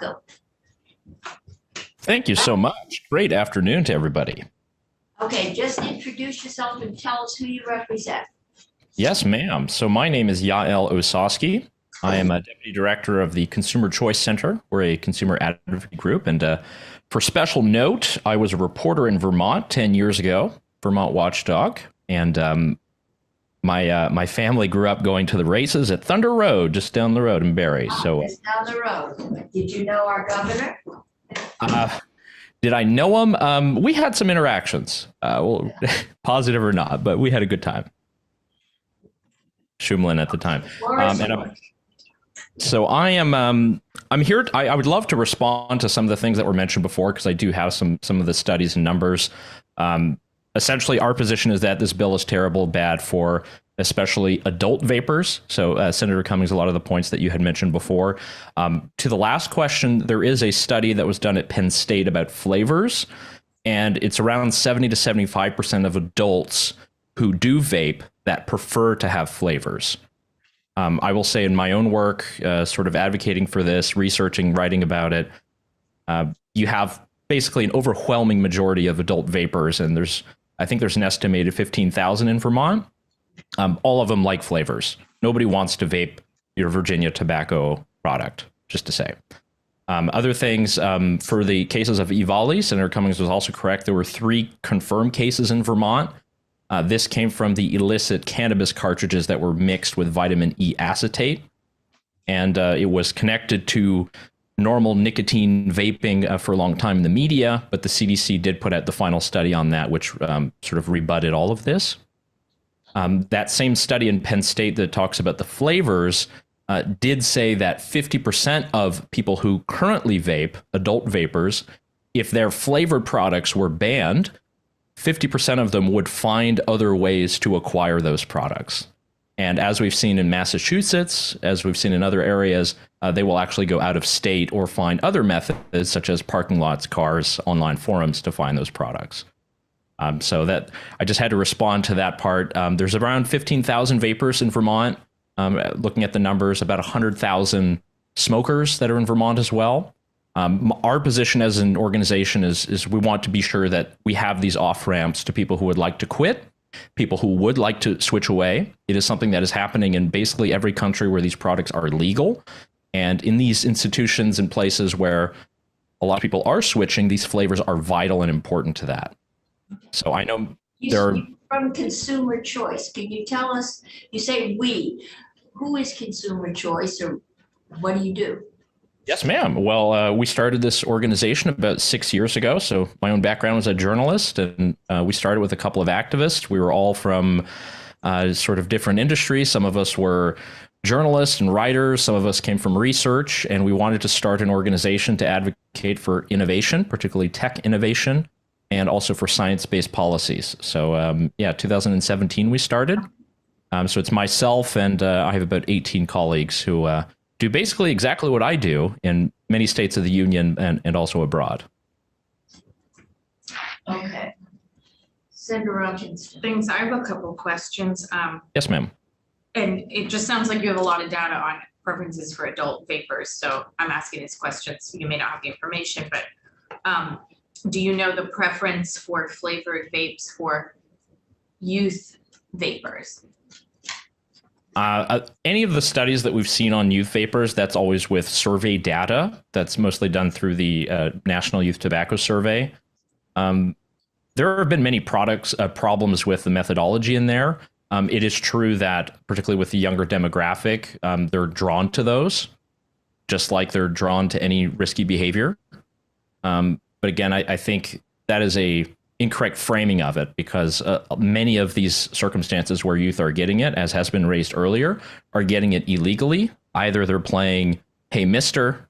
welcome. Thank you so much. Great afternoon to everybody. Okay, just introduce yourself and tell us who you represent. Yes, ma'am. So my name is Yaël Ossowski. I am a deputy director of the Consumer Choice Center. We're a consumer advocacy group. And for special note, I was a reporter in Vermont 10 years ago, Vermont Watchdog. And my family grew up going to the races at Thunder Road, just down the road in Barrie. So just down the road. Did you know our governor? Did I know him? We had some interactions, well, positive or not, but we had a good time. Shumlin at the time. So I'm here. I would love to respond to some of the things that were mentioned before, because I do have some of the studies and numbers. Essentially, our position is that this bill is terrible, bad for especially adult vapors. So Senator Cummings, a lot of the points that you had mentioned before. To the last question, there is a study that was done at Penn State about flavors, and it's around 70 to 75% of adults who do vape that prefer to have flavors. I will say in my own work, sort of advocating for this, researching, writing about it, you have basically an overwhelming majority of adult vapors, and I think there's an estimated 15,000 in Vermont. All of them like flavors. Nobody wants to vape your Virginia tobacco product, just to say. Other things, for the cases of EVALI, Senator Cummings was also correct. There were 3 confirmed cases in Vermont. This came from the illicit cannabis cartridges that were mixed with vitamin E acetate. And it was connected to normal nicotine vaping for a long time in the media, but the CDC did put out the final study on that, which sort of rebutted all of this. That same study in Penn State that talks about the flavors did say that 50% of people who currently vape, adult vapors, if their flavored products were banned, 50% of them would find other ways to acquire those products. And as we've seen in Massachusetts, as we've seen in other areas, they will actually go out of state or find other methods, such as parking lots, cars, online forums, to find those products. So that I just had to respond to that part. There's around 15,000 vapors in Vermont. Looking at the numbers, about 100,000 smokers that are in Vermont as well. Our position as an organization is we want to be sure that we have these off ramps to people who would like to quit, people who would like to switch away. It is something that is happening in basically every country where these products are legal. And in these institutions and places where a lot of people are switching, these flavors are vital and important to that. So I know from Consumer Choice, can you tell us, you say we, who is Consumer Choice, or what do you do? Yes, ma'am. Well, we started this organization about 6 years ago. So my own background was a journalist, and we started with a couple of activists. We were all from sort of different industries. Some of us were journalists and writers. Some of us came from research, and we wanted to start an organization to advocate for innovation, particularly tech innovation, and also for science-based policies. So 2017 we started. So it's myself, and I have about 18 colleagues who do basically exactly what I do in many states of the union and also abroad. Okay. Senator Robinson. Thanks. I have a couple questions. Yes, ma'am. And it just sounds like you have a lot of data on preferences for adult vapors. So I'm asking these questions. You may not have the information, but do you know the preference for flavored vapes for youth vapors? Any of the studies that we've seen on youth vapors, that's always with survey data. That's mostly done through the National Youth Tobacco Survey. There have been many problems with the methodology in there. It is true that, particularly with the younger demographic, they're drawn to those, just like they're drawn to any risky behavior. But again, I think that is a incorrect framing of it, because many of these circumstances where youth are getting it, as has been raised earlier, are getting it illegally. Either they're playing Hey Mister,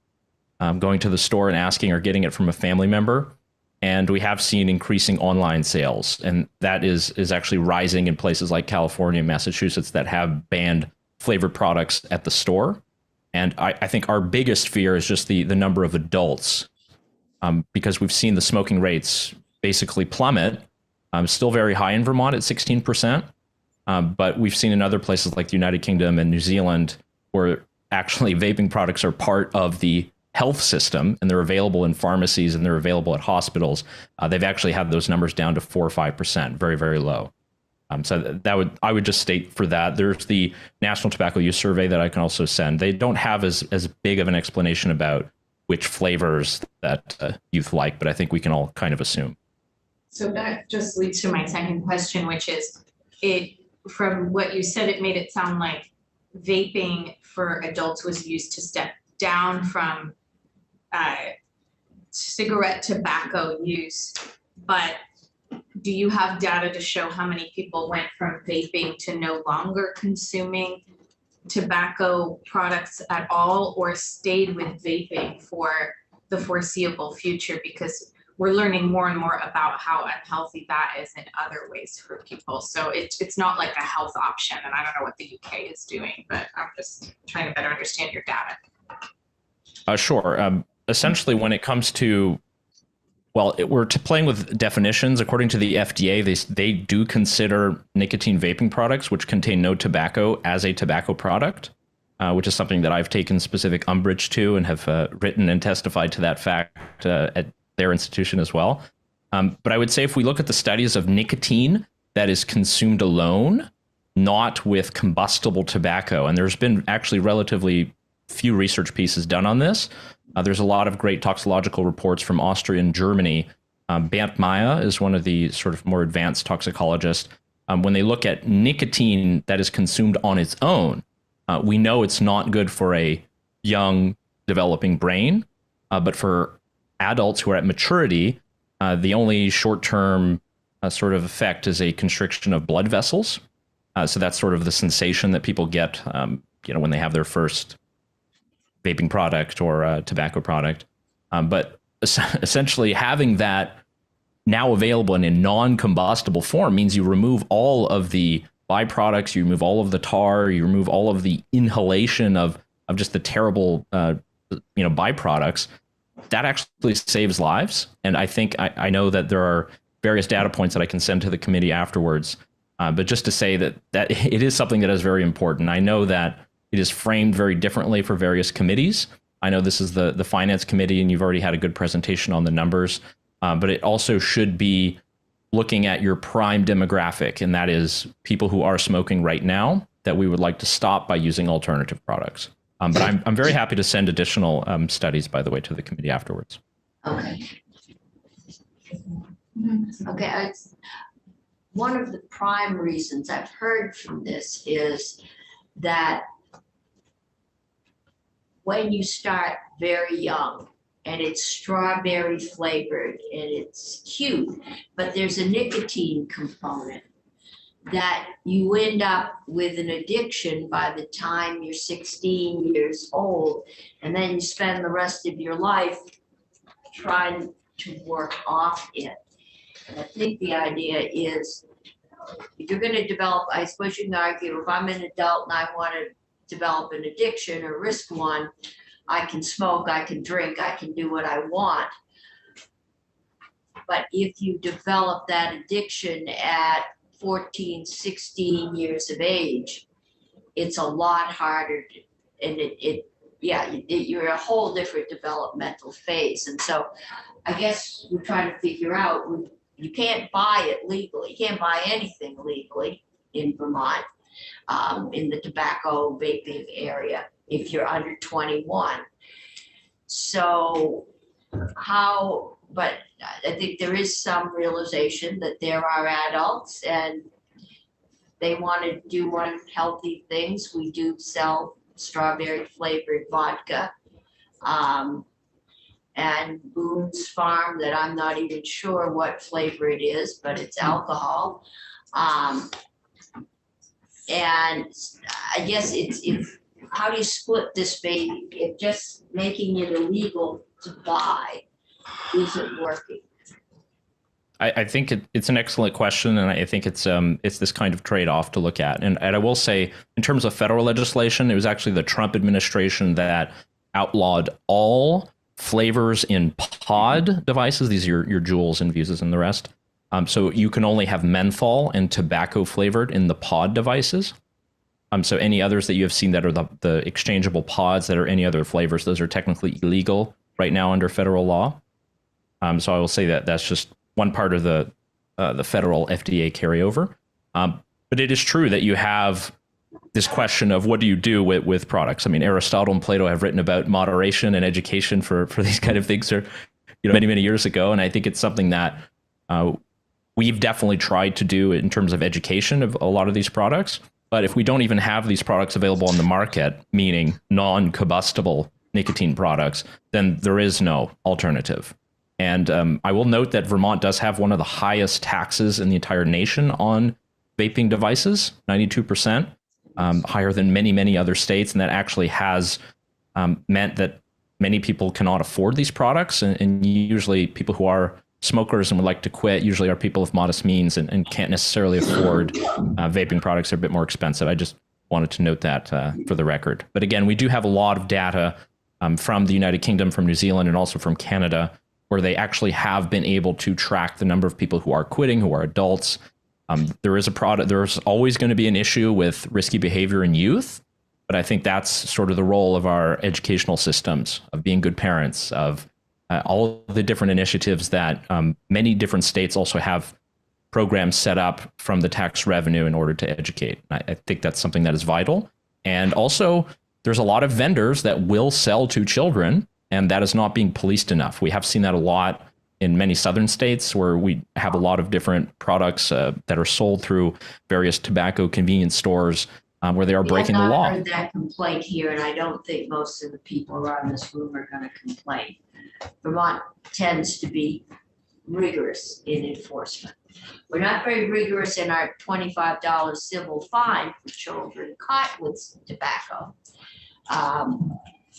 going to the store and asking, or getting it from a family member. And we have seen increasing online sales, and that is actually rising in places like California and Massachusetts that have banned flavored products at the store. And I think our biggest fear is just the number of adults, because we've seen the smoking rates basically plummet. Still very high in Vermont at 16%, but we've seen in other places like the United Kingdom and New Zealand where actually vaping products are part of the health system, and they're available in pharmacies and they're available at hospitals, they've actually had those numbers down to 4 or 5%, very, very low. So I would just state for that. There's the National Tobacco Use Survey that I can also send. They don't have as big of an explanation about which flavors that youth like, but I think we can all kind of assume. So that just leads to my second question, which is, from what you said, it made it sound like vaping for adults was used to step down from cigarette tobacco use, but do you have data to show how many people went from vaping to no longer consuming tobacco products at all, or stayed with vaping for the foreseeable future? Because we're learning more and more about how unhealthy that is in other ways for people. So it's not like a health option, and I don't know what the UK is doing, but I'm just trying to better understand your data. Sure. Essentially, when it comes to, well, we're playing with definitions. According to the FDA, they do consider nicotine vaping products which contain no tobacco as a tobacco product, which is something that I've taken specific umbrage to and have written and testified to that fact at their institution as well. But I would say if we look at the studies of nicotine that is consumed alone, not with combustible tobacco, and there's been actually relatively few research pieces done on this. There's a lot of great toxicological reports from Austria and Germany. Bernd Meyer is one of the sort of more advanced toxicologists. When they look at nicotine that is consumed on its own, we know it's not good for a young developing brain, but for adults who are at maturity, the only short-term sort of effect is a constriction of blood vessels. So that's sort of the sensation that people get, when they have their first vaping product or a tobacco product. But essentially having that now available in a non-combustible form means you remove all of the byproducts, you remove all of the tar, you remove all of the inhalation of just the terrible byproducts. That actually saves lives. And I think I know that there are various data points that I can send to the committee afterwards. But just to say that it is something that is very important. I know that it is framed very differently for various committees. I know this is the finance committee, and you've already had a good presentation on the numbers, but it also should be looking at your prime demographic, and that is people who are smoking right now that we would like to stop by using alternative products. But I'm very happy to send additional studies, by the way, to the committee afterwards. Okay. Okay. One of the prime reasons I've heard from this is that when you start very young and it's strawberry flavored and it's cute, but there's a nicotine component, that you end up with an addiction by the time you're 16 years old, and then you spend the rest of your life trying to work off it. And I think the idea is, if you're going to develop, I suppose you can argue, if I'm an adult and I want to develop an addiction or risk one, I can smoke, I can drink, I can do what I want. But if you develop that addiction at 14, 16 years of age, it's a lot harder and you're a whole different developmental phase. And so I guess we're trying to figure out, you can't buy it legally. You can't buy anything legally in Vermont, in the tobacco vaping area, if you're under 21. So but I think there is some realization that there are adults and they want to do unhealthy things. We do sell strawberry flavored vodka. And Boone's Farm, that I'm not even sure what flavor it is, but it's alcohol. And I guess it's how do you split this baby? If just making it illegal to buy isn't working. I think it's an excellent question, and I think it's this kind of trade-off to look at. And I will say, in terms of federal legislation, it was actually the Trump administration that outlawed all flavors in pod devices. These are your Juuls and Fuses and the rest. So you can only have menthol and tobacco flavored in the pod devices. So any others that you have seen that are the exchangeable pods that are any other flavors, those are technically illegal right now under federal law. So I will say that that's just one part of the federal FDA carryover. But it is true that you have this question of what do you do with products? I mean, Aristotle and Plato have written about moderation and education for these kind of things, or many, many years ago. And I think it's something that we've definitely tried to do in terms of education of a lot of these products. But if we don't even have these products available on the market, meaning non-combustible nicotine products, then there is no alternative. And I will note that Vermont does have one of the highest taxes in the entire nation on vaping devices, 92%, higher than many, many other states. And that actually has meant that many people cannot afford these products. And usually people who are smokers and would like to quit usually are people of modest means and can't necessarily afford vaping products. They're a bit more expensive. I just wanted to note that for the record. But again, we do have a lot of data from the United Kingdom, from New Zealand, and also from Canada, where they actually have been able to track the number of people who are quitting, who are adults. There's always going to be an issue with risky behavior in youth, but I think that's sort of the role of our educational systems, of being good parents, of all of the different initiatives that many different states also have programs set up from the tax revenue in order to educate. I think that's something that is vital. And also, there's a lot of vendors that will sell to children, and that is not being policed enough. We have seen that a lot in many southern states where we have a lot of different products that are sold through various tobacco convenience stores where they are breaking the law. I've heard that complaint here, and I don't think most of the people around this room are going to complain. Vermont tends to be rigorous in enforcement. We're not very rigorous in our $25 civil fine for children caught with tobacco.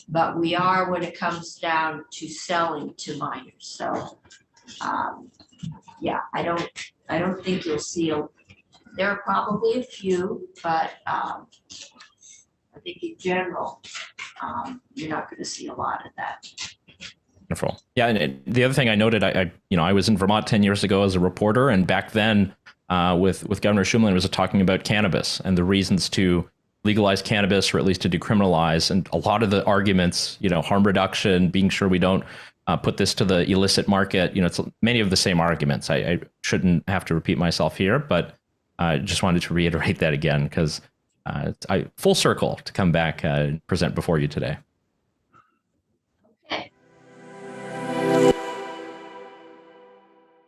But we are when it comes down to selling to minors. So, yeah, I don't think you'll see there are probably a few, but I think in general, you're not going to see a lot of that. Wonderful. Yeah, and the other thing I noted, I was in Vermont 10 years ago as a reporter, and back then, with Governor Shumlin was talking about cannabis and the reasons to legalize cannabis, or at least to decriminalize, and a lot of the arguments, harm reduction, being sure we don't put this to the illicit market. It's many of the same arguments. I shouldn't have to repeat myself here, but I just wanted to reiterate that again because I full circle to come back and present before you today.